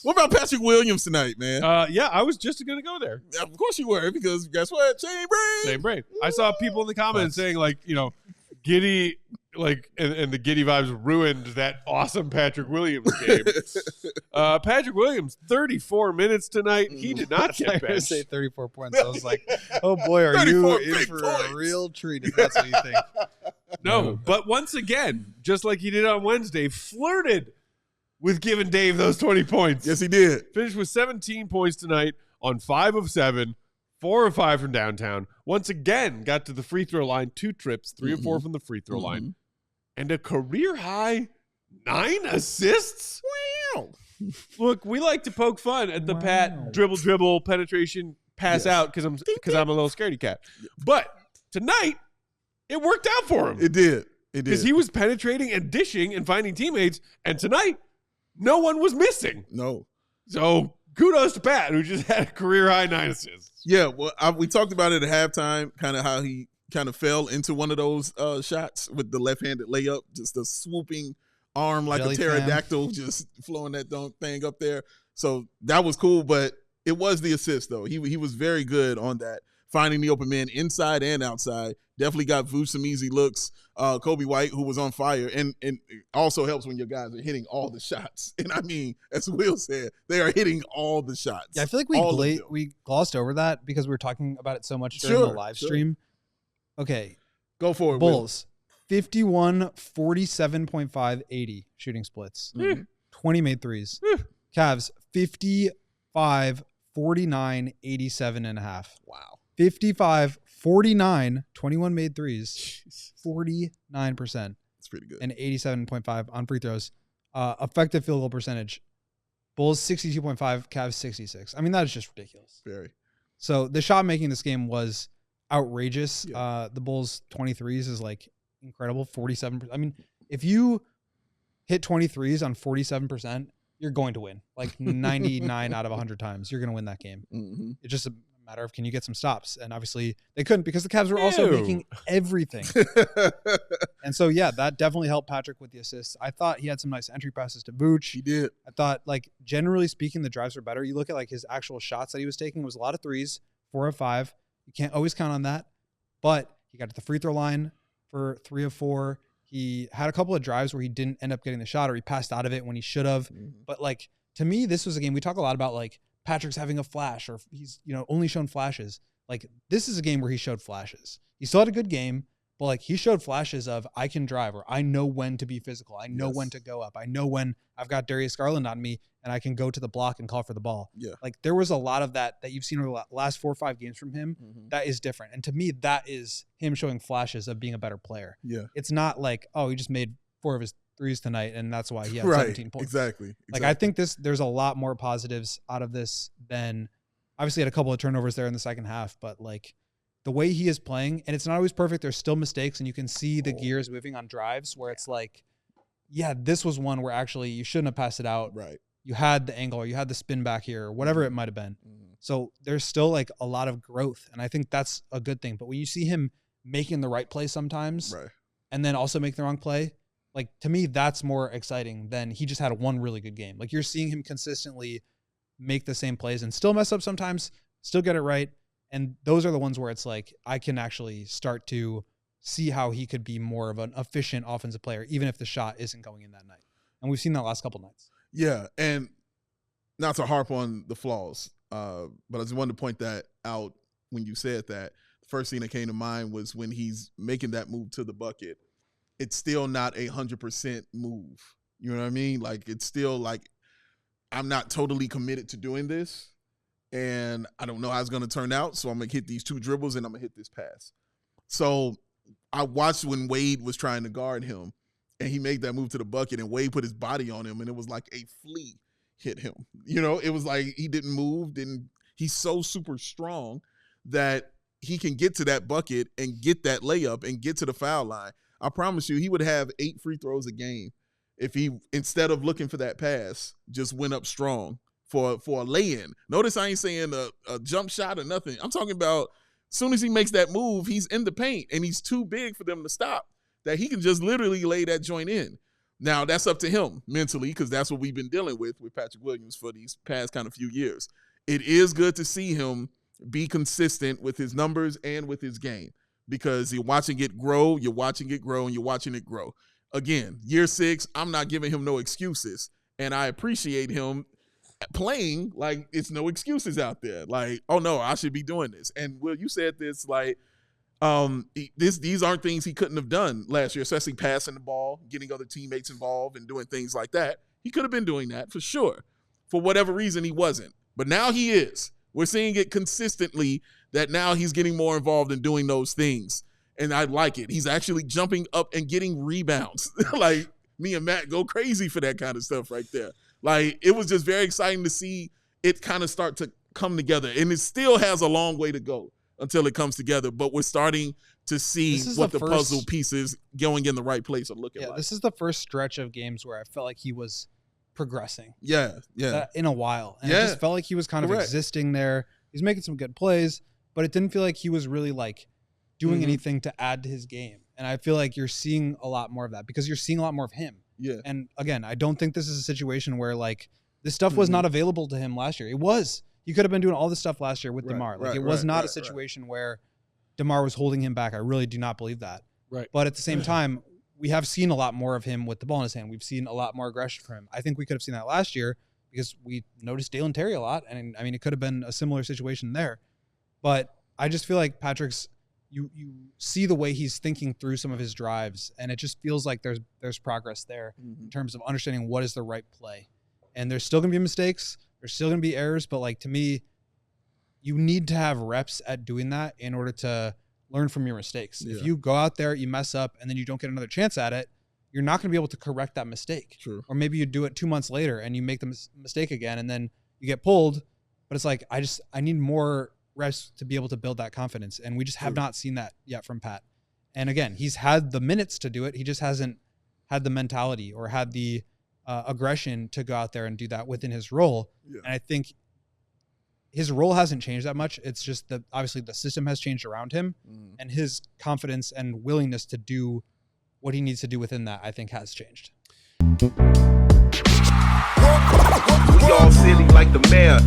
What about Patrick Williams tonight, man? Yeah, I was just going to go there. Of course you were, because guess what? Same brain. I saw people in the comments saying, like, Giddy, like, and the Giddy vibes ruined that awesome Patrick Williams game. Patrick Williams, 34 minutes tonight. He did not get benched. Say 34 points. I was like, oh boy, are you in for a real treat if that's what you think. No, but once again, just like he did on Wednesday, flirted with giving Dave those 20 points. Yes, he did. Finished with 17 points tonight on 5 of 7, 4 of 5 from downtown. Once again, got to the free throw line, 2 trips, 3 of 4 from the free throw line. And a career high 9 assists. Wow. Look, we like to poke fun at the Pat dribble, penetration, pass out because I'm a little scaredy cat. But tonight, it worked out for him. It did. Because he was penetrating and dishing and finding teammates. And tonight, no one was missing. No. So kudos to Pat, who just had a career high 9 assists. Yeah, well, we talked about it at halftime, kind of how he kind of fell into one of those shots with the left-handed layup, just a swooping arm like a pterodactyl, just flowing that thing up there. So that was cool, but it was the assist, though. He was very good on that, finding the open man inside and outside. Definitely got Vooch some easy looks. Kobe White, who was on fire, and it also helps when your guys are hitting all the shots. And I mean, as Will said, they are hitting all the shots. Yeah, I feel like we glossed over that because we were talking about it so much during the live stream. Okay. Go for it, Bulls, 51, 47.5, 80 shooting splits. 20 made threes. Cavs, 55, 49, 87.5. Wow. 55, 49, 21 made threes, 49%. That's pretty good. And 87.5 on free throws. Effective field goal percentage. Bulls 62.5, Cavs 66. I mean, that is just ridiculous. Very. So the shot making this game was outrageous. Yeah. The Bulls 23s is like incredible. 47%. I mean, if you hit 23s on 47%, you're going to win. Like 99 out of 100 times, you're going to win that game. Mm-hmm. It's just a matter of, can you get some stops? And obviously they couldn't, because the Cavs were also making everything. And so, yeah, that definitely helped Patrick with the assists. I thought he had some nice entry passes to Vooch. He did. I thought, like, generally speaking, the drives were better. You look at like his actual shots that he was taking, was a lot of threes, 4 of 5. You can't always count on that, but he got to the free throw line for 3 of 4. He had a couple of drives where he didn't end up getting the shot, or he passed out of it when he should have. But like, to me, this was a game, we talk a lot about like Patrick's having a flash, or he's, only shown flashes. Like, this is a game where he showed flashes. He still had a good game, but like, he showed flashes of, I can drive, or I know when to be physical. I know when to go up. I know when I've got Darius Garland on me and I can go to the block and call for the ball. Yeah. Like, there was a lot of that you've seen over the last 4 or 5 games from him. That is different. And to me, that is him showing flashes of being a better player. Yeah. It's not like, oh, he just made 4 of his threes tonight and that's why he had 17 points. Exactly. Like, I think there's a lot more positives out of this than, obviously had a couple of turnovers there in the second half, but like the way he is playing, and it's not always perfect. There's still mistakes, and you can see the gears moving on drives where it's like, yeah, this was one where actually you shouldn't have passed it out. Right. You had the angle, or you had the spin back here, or whatever it might have been. So there's still like a lot of growth, and I think that's a good thing. But when you see him making the right play sometimes, Right. and then also make the wrong play, like, to me, that's more exciting than he just had one really good game. Like, you're seeing him consistently make the same plays and still mess up sometimes, still get it right. And those are the ones where it's like, I can actually start to see how he could be more of an efficient offensive player, even if the shot isn't going in that night. And we've seen that last couple nights. Yeah. And not to harp on the flaws, but I just wanted to point that out when you said that. The first thing that came to mind was when he's making that move to the bucket, it's still not 100% move. You know what I mean? Like, it's still like, I'm not totally committed to doing this, and I don't know how it's going to turn out, so I'm going to hit these 2 dribbles and I'm going to hit this pass. So I watched when Wade was trying to guard him, and he made that move to the bucket, and Wade put his body on him, and it was like a flea hit him. It was like he didn't move, he's so super strong that he can get to that bucket and get that layup and get to the foul line. I promise you, he would have 8 free throws a game if he, instead of looking for that pass, just went up strong for a lay-in. Notice I ain't saying a jump shot or nothing. I'm talking about as soon as he makes that move, he's in the paint, and he's too big for them to stop, that he can just literally lay that joint in. Now, that's up to him mentally because that's what we've been dealing with Patrick Williams for these past kind of few years. It is good to see him be consistent with his numbers and with his game because you're watching it grow, and you're watching it grow. Again, year 6, I'm not giving him no excuses, and I appreciate him playing like it's no excuses out there. Like, oh, no, I should be doing this. And, Will, you said this, like, these aren't things he couldn't have done last year, especially passing the ball, getting other teammates involved and doing things like that. He could have been doing that for sure. For whatever reason, he wasn't. But now he is. We're seeing it consistently that now he's getting more involved in doing those things. And I like it. He's actually jumping up and getting rebounds. Like, me and Matt go crazy for that kind of stuff right there. Like, it was just very exciting to see it kind of start to come together. And it still has a long way to go until it comes together, but we're starting to see what the puzzle pieces going in the right place are looking like. This is the first stretch of games where I felt like he was progressing. Yeah. In a while. And it just felt like he was kind of existing there. He's making some good plays, but it didn't feel like he was really like doing anything to add to his game. And I feel like you're seeing a lot more of that because you're seeing a lot more of him. Yeah. And again, I don't think this is a situation where like this stuff was not available to him last year. It was. He could have been doing all this stuff last year with DeMar. Like it was not a situation where DeMar was holding him back. I really do not believe that. Right. But at the same time, we have seen a lot more of him with the ball in his hand. We've seen a lot more aggression from him. I think we could have seen that last year because we noticed Dalen Terry a lot. And I mean, it could have been a similar situation there. But I just feel like Patrick's, you see the way he's thinking through some of his drives, and it just feels like there's progress there in terms of understanding what is the right play. And there's still going to be mistakes. There's still going to be errors, but like to me, you need to have reps at doing that in order to learn from your mistakes. Yeah. If you go out there, you mess up, and then you don't get another chance at it, you're not going to be able to correct that mistake. True. Or maybe you do it 2 months later and you make the mistake again, and then you get pulled. But it's like I need more reps to be able to build that confidence, and we just have not seen that yet from Pat. And again, he's had the minutes to do it. He just hasn't had the mentality or had the aggression to go out there and do that within his role. Yeah. And I think his role hasn't changed that much. It's just that obviously the system has changed around him, and his confidence and willingness to do what he needs to do within that, I think, has changed. We all silly like the mayor.